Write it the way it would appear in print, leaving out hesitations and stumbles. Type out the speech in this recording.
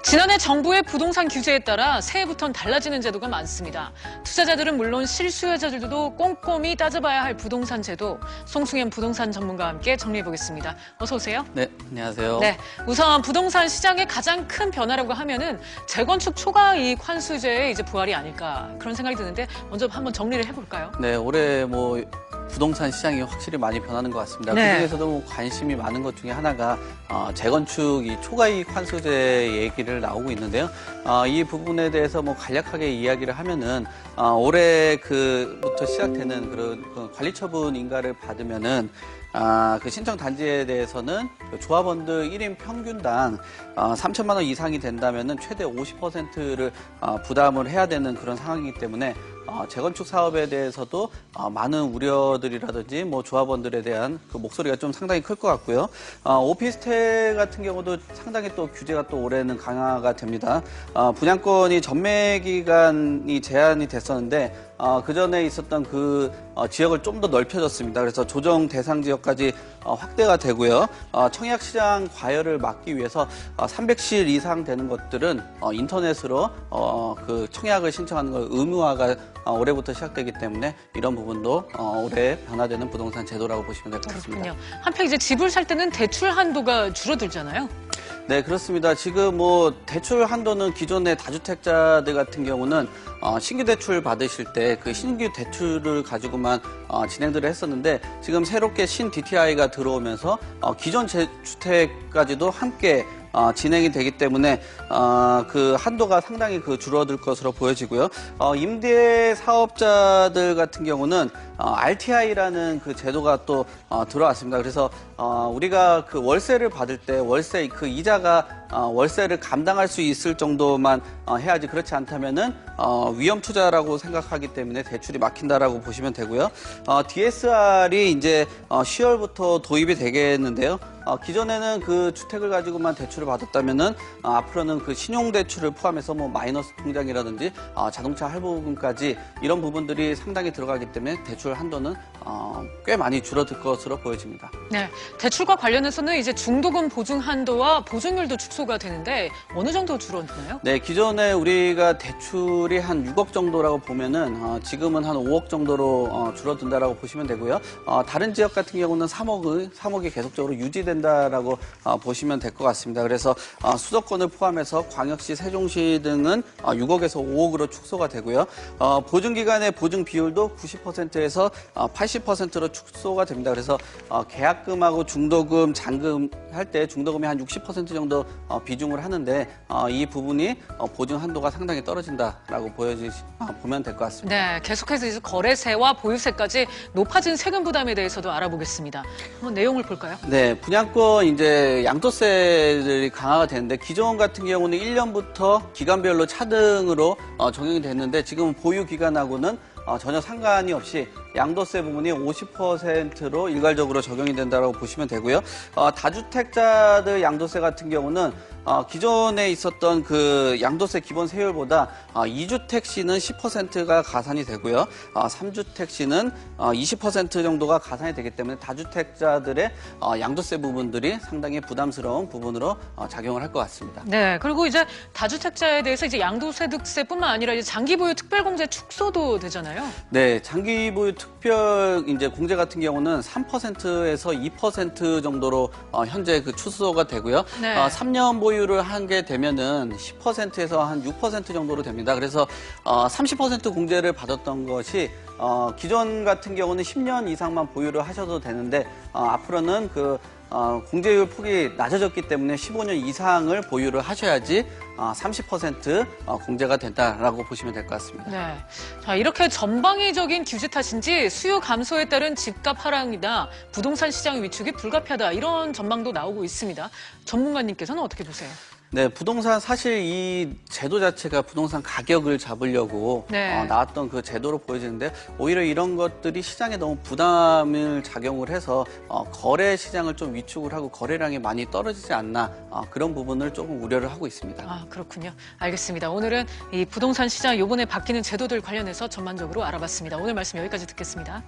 지난해 정부의 부동산 규제에 따라 새해부터는 달라지는 제도가 많습니다. 투자자들은 물론 실수요자들도 꼼꼼히 따져봐야 할 부동산 제도, 송승현 부동산 전문가와 함께 정리해보겠습니다. 어서 오세요. 네, 안녕하세요. 네, 우선 부동산 시장의 가장 큰 변화라고 하면은 재건축 초과이익 환수제의 이제 부활이 아닐까 그런 생각이 드는데 먼저 한번 정리를 해볼까요? 네, 올해 부동산 시장이 확실히 많이 변하는 것 같습니다. 네. 그중에서도 관심이 많은 것 중에 하나가 재건축 이 초과이익 환수제 얘기를 나오고 있는데요. 이 부분에 대해서 간략하게 이야기를 하면은 올해 부터 시작되는 그런 관리처분 인가를 받으면은 그 신청 단지에 대해서는 그 조합원들 1인 평균당 3천만 원 이상이 된다면은 최대 50%를 부담을 해야 되는 그런 상황이기 때문에 재건축 사업에 대해서도 많은 우려들이라든지 조합원들에 대한 그 목소리가 좀 상당히 클 것 같고요. 오피스텔 같은 경우도 상당히 또 규제가 또 올해는 강화가 됩니다. 분양권이 전매 기간이 제한이 됐었는데 그 전에 있었던 그 지역을 좀 더 넓혀졌습니다. 그래서 조정 대상 지역까지 확대가 되고요. 청약 시장 과열을 막기 위해서 300실 이상 되는 것들은 인터넷으로 그 청약을 신청하는 걸 의무화가 올해부터 시작되기 때문에 이런 부분도 올해 변화되는 부동산 제도라고 보시면 될 것 같습니다. 그렇군요. 한편 이제 집을 살 때는 대출 한도가 줄어들잖아요. 네, 그렇습니다. 지금 대출 한도는 기존의 다주택자들 같은 경우는 신규 대출 받으실 때 그 신규 대출을 가지고만 진행들을 했었는데 지금 새롭게 신 DTI가 들어오면서 기존 재주택까지도 함께 진행이 되기 때문에 그 한도가 상당히 줄어들 것으로 보여지고요. 임대 사업자들 같은 경우는 RTI라는 그 제도가 또 들어왔습니다. 그래서 우리가 그 월세를 받을 때 월세 그 이자가 월세를 감당할 수 있을 정도만 해야지, 그렇지 않다면은 위험 투자라고 생각하기 때문에 대출이 막힌다라고 보시면 되고요. DSR이 이제 10월부터 도입이 되겠는데요. 기존에는 그 주택을 가지고만 대출을 받았다면은 앞으로는 그 신용 대출을 포함해서 마이너스 통장이라든지 자동차 할부금까지 이런 부분들이 상당히 들어가기 때문에 대출 한도는 꽤 많이 줄어들 것으로 보여집니다. 네, 대출과 관련해서는 이제 중도금 보증 한도와 보증률도 축소가 되는데 어느 정도 줄어드나요? 네, 기존에 우리가 대출이 한 6억 정도라고 보면은 지금은 한 5억 정도로 줄어든다라고 보시면 되고요. 다른 지역 같은 경우는 3억이 계속적으로 유지된다라고 보시면 될 것 같습니다. 그래서 수도권을 포함해서 광역시, 세종시 등은 6억에서 5억으로 축소가 되고요. 보증기간의 보증 비율도 90%에서 80%로 축소가 됩니다. 그래서 계약금하고 중도금, 잔금 할 때 중도금이 한 60% 정도 비중을 하는데 이 부분이 보증 한도가 상당히 떨어진다라고 보면 될 것 같습니다. 네, 계속해서 이제 거래세와 보유세까지 높아진 세금 부담에 대해서도 알아보겠습니다. 한번 내용을 볼까요? 네, 분양권 이제 양도세들이 강화가 되는데 기존 같은 경우는 1년부터 기간별로 차등으로 적용이 됐는데 지금은 보유 기간하고는 전혀 상관이 없이 양도세 부분이 50%로 일괄적으로 적용이 된다고 보시면 되고요. 다주택자들 양도세 같은 경우는 기존에 있었던 그 양도세 기본 세율보다 2주택 시는 10%가 가산이 되고요. 3주택 시는 20% 정도가 가산이 되기 때문에 다주택자들의 양도세 부분들이 상당히 부담스러운 부분으로 작용을 할 것 같습니다. 네, 그리고 이제 다주택자에 대해서 이제 양도소득세뿐만 아니라 이제 장기보유 특별공제 축소도 되잖아요. 네, 장기보유 특별 이제 공제 같은 경우는 3%에서 2% 정도로 현재 그 축소가 되고요. 네. 3년 보유를 하게 되면은 10%에서 한 6% 정도로 됩니다. 그래서 30% 공제를 받았던 것이 기존 같은 경우는 10년 이상만 보유를 하셔도 되는데 앞으로는 공제율 폭이 낮아졌기 때문에 15년 이상을 보유를 하셔야지 30% 공제가 된다라고 보시면 될 것 같습니다. 네. 자, 이렇게 전방위적인 규제 탓인지 수요 감소에 따른 집값 하락이나 부동산 시장 위축이 불가피하다 이런 전망도 나오고 있습니다. 전문가님께서는 어떻게 보세요? 네, 부동산 사실 이 제도 자체가 부동산 가격을 잡으려고 네. 나왔던 그 제도로 보여지는데 오히려 이런 것들이 시장에 너무 부담을 작용을 해서 거래 시장을 좀 위축을 하고 거래량이 많이 떨어지지 않나 그런 부분을 조금 우려를 하고 있습니다. 아, 그렇군요. 알겠습니다. 오늘은 이 부동산 시장 요번에 바뀌는 제도들 관련해서 전반적으로 알아봤습니다. 오늘 말씀 여기까지 듣겠습니다.